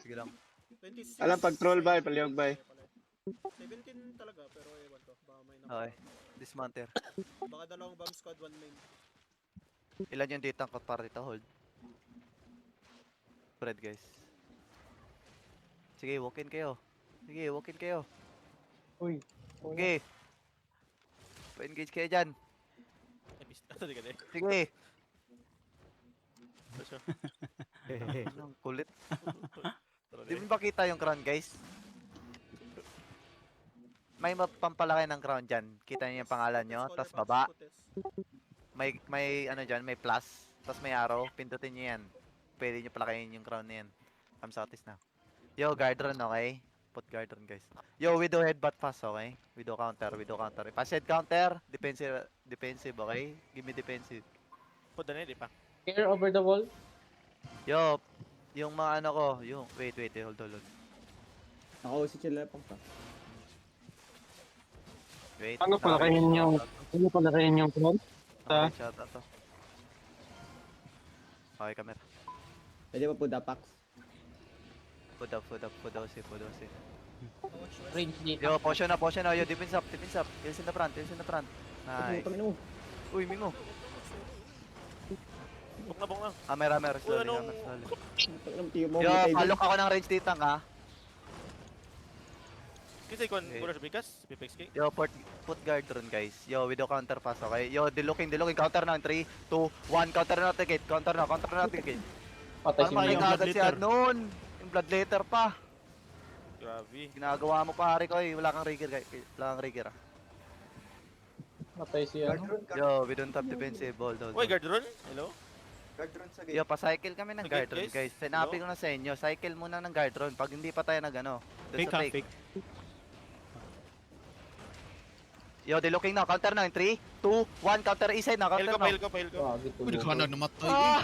Sige lang. 26. Alam, pag troll ba, paliwag ba? 17 talaga, pero ewan ko. Baka may Okay. nakaka. Dismounter. Baka dalawang bomb squad, 1 main. Ilan yung data ko para dito hold? Spread guys. Sige, walk in kayo. Sige, walk in kayo. Uy. Sige. Pa-engage kayo dyan. Ito di ka din. Sige. Ito Ang kulit. Di mo ba kita yung crown guys? May pampalaki ng crown dyan. Kita niyo yung pangalan nyo. Tapos baba. May ano dyan, may plus. Tapos may arrow. Pindutin nyo yan. Pwede nyo palakihin yung crown na yan. I'm satis na. Yo, guard run, okay? Put guard run, guys. Yo, widow headbutt fast, okay? Widow counter, widow counter. Pass head counter. Defensive, defensive, okay? Give me defensive. Put na di pa. Care over the wall. Yo, yung mga ano ko, yung... Wait, hold. Naka-OC sila pa. Wait. Ano palakihin yung crown? Okay, shout out to. Okay, camera. Pwede pa po dapax. Food up, si. Range dito. Yo, potion na. Yo, defense up. Kills in the front. Nice. Tangin mo. Uy, Mingo. Bong na. Hammer, slowly, anong- slowly. Tangin mo, tiyo mo. Yo, Mitay din. palok ako ng range dito, ha? Kasi ikon, Okay. Buras Bigas, Pipex K. Yo, put guard run, guys. Yo, widow counter pass, okay? Yo, dilooking, counter na. 3, 2, 1, counter na natin gate. Counter na natin gate. Patay Paano si Mio. makikagad si Anon? Yung blood letter pa. Grabe. Ginagawa mo pare ko, eh. Wala kang rigger, guys. Wala kang rigger, ah. Patay si ano. Yo, we don't have defensive. Hold. Uy, guard run. Hello? Yo, pa-cycle kami ng guard run, Guys, guys. Sinabi ko na sa inyo, cycle muna ng guard run. Pag hindi pa tayo nag-ano, doon sa fake. Yo, dilooking na. Counter na. 3, 2, 1, counter inside na. Pail Counter ko. na. Grabe Uy, tulog. nagkana namatay Ah!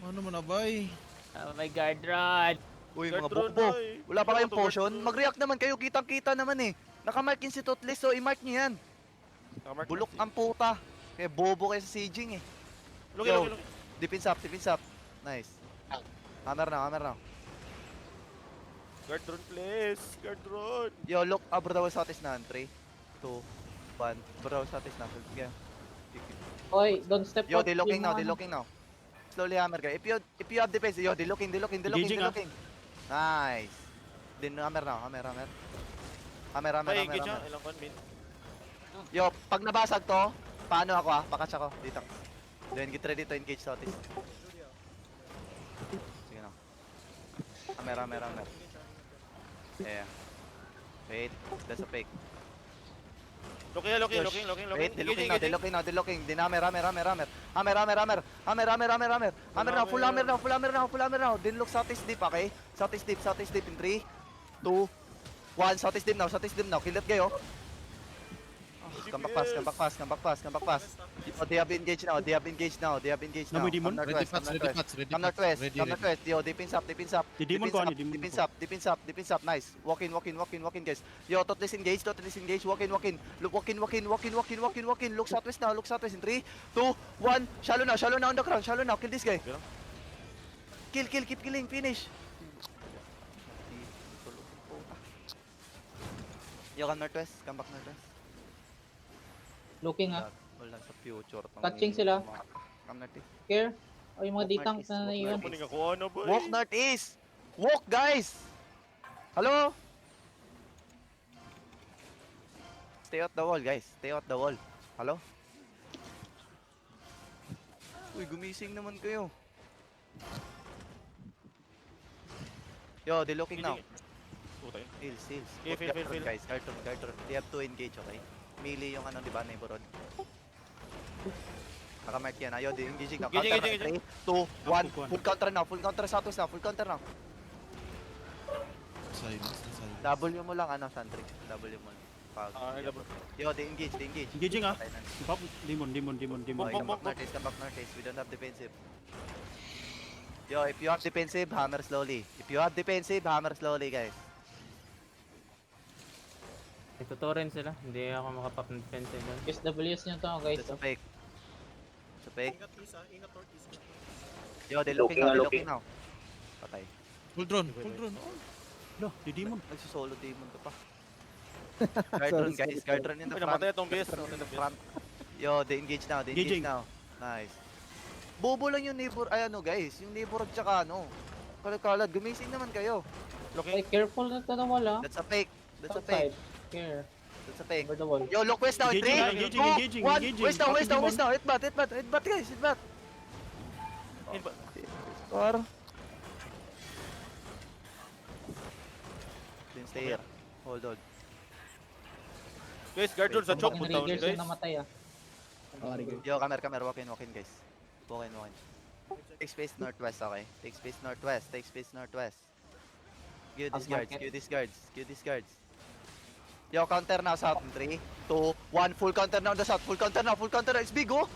Ano mo na bay? Oh my god, Rod. Uy, Guard mga run, bukbo. oy. Wala pa kayong Guard potion? run. Mag-react naman kayo. Kitang-kita naman eh. Nakamark yun si Toothless, so i-mark nyo yan. Nakamark na. Bulok ang puta. Kaya bobo kayo sa sieging eh. Loki. Defense up. Nice. Hammer na. Guard run, please. Guard run. Yo, look. Bro, satis na. 3, 2, 1. Bro, satis na. Sige. Oy, don't step Yo, up. dilooking Yung now. Slowly hammer guy. If you have defense, yo, dilooking. Nice. Din hammer na. Hammer. Ay, engage siya. Ilang kon, min. Yo, pag nabasag to, paano ako Pakatch ako. Dito. Then get ready to engage sa atis. Sige na. Hammer. Yeah. Wait, that's a fake. Loki. Wait, dilooking. Din hammer. Hammer na, full hammer now. Then look sa atis deep, okay? Sa atis deep in 3, 2, 1. Sa atis deep now. Kill it kayo. Come back fast. Oh, they have engaged now. Namoy demon? Come northwest. Yo, defense up. Defense up. Nice. Walk in, guys. Yo, Toothless engage. Walk in. Walk in. Look southwest now. In 3, 2, 1. Shallow now on the ground. Kill this guy. Kill. Keep killing. Finish. Yo, come back northwest. Looking ah. Wala sa future. Touching sila. Come northeast. Care. O yung mga ditang na yun. Kunin ako, ano, boy? Walk northeast! Walk, guys! Hello? Stay out the wall, guys. Hello? Uy, gumising naman kayo. Yo, they're looking now. Putay. Heals. Yeah, feel. Guys, guard run. They have to engage, okay? Melee yung ano, di ba, neighborhood. Nakamark yan. Ayaw, di engaging na. Counter Engaging. na. 3, 2, 1. Full counter now. Sa atos na. Silence. W mo lang, Sandrick. W mo lang. Double. Yo, they engage. Engaging ah. Patay na. Demon. Okay, come back northeast. We don't have defensive. Yo, if you have defensive, hammer slowly. Guys. Nagtuturin sila, hindi ako makapap ng defensive doon. SWS nyo to guys. It's a fake. Ingat, Isa. Ingat, northeast. Yo, they looking now. Patay. Full drone, full drone. Oh. Lo, di demon. Nagsusolo demon to pa. Guard run guys, guard run in the Uy, front. namatay itong base. Guard run in the front. Yo, de-engage now, de-engage Engaging. now. Nice. Bobo lang yung neighbor, ay ano guys, yung neighbor at saka ano. Kalad-kalad, gumising naman kayo. Ay, careful na ito na wala. That's a fake. That's a Outside. fake. Care. That's a fake. Over the wall. Yo, look west now. In Engaging, 3, engaging, 2, 1. engaging. West now, west now, Fucking west now. Headbutt guys, headbutt. Score. Then stay here. Hold. Guys, guard doon sa choke. Fucking Punta ko Raiders guys. yung namatay ah. Oh, rigger. Yo, come here. Walk in guys. Walk in. Take space northwest, okay? Take space northwest. Give these guards, Outmarket. give these guards. Yo, counter now south. 3, 2, 1. Full counter now on the south. Full counter now. It's big, oh!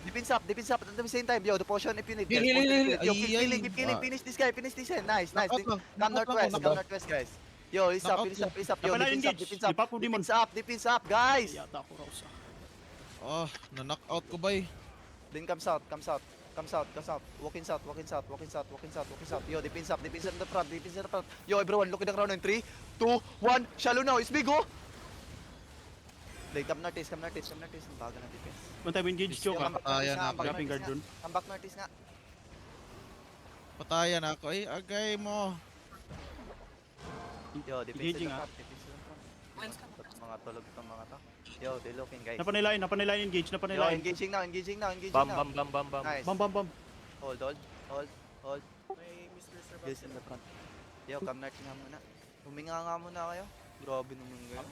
Defense up at the same time. Yo, the potion if you need. Heal, Guys, heal, potion heal, if you need. Yo, heal. keep killing. Ah. Finish this guy. Nice. Knockout lang, Come northwest, guys. Yo, he's up. Yo, Napala defense up. engage. Lipat mo demon. Defense up, guys! Yata ako raw sa. Oh, na-knock out ko bay. Then come south. Walk in south. Yo, defense up in the front. Yo, everyone, look at the ground in 3, 2, 1. Shallow now. It's big, oh! Like, come northeast. Ang bago ng defense. One time engage choke ah. Patayan ako. Grabbing guard dun. Come back northeast nga. Patayan ako. Ay, agay mo. Yo, defense in Engaging, the ah. front. Mga tulog itong mga to. Yo, they looking, guys. Napanilayan engage, Yo, napanilayan. engaging now. Bam, bam, bam, bam, bam. Nice. Bam. Hold. May Mr. Survival. This in the front. Yo, come north nga muna. Huminga nga muna kayo. Grabe naman kayo.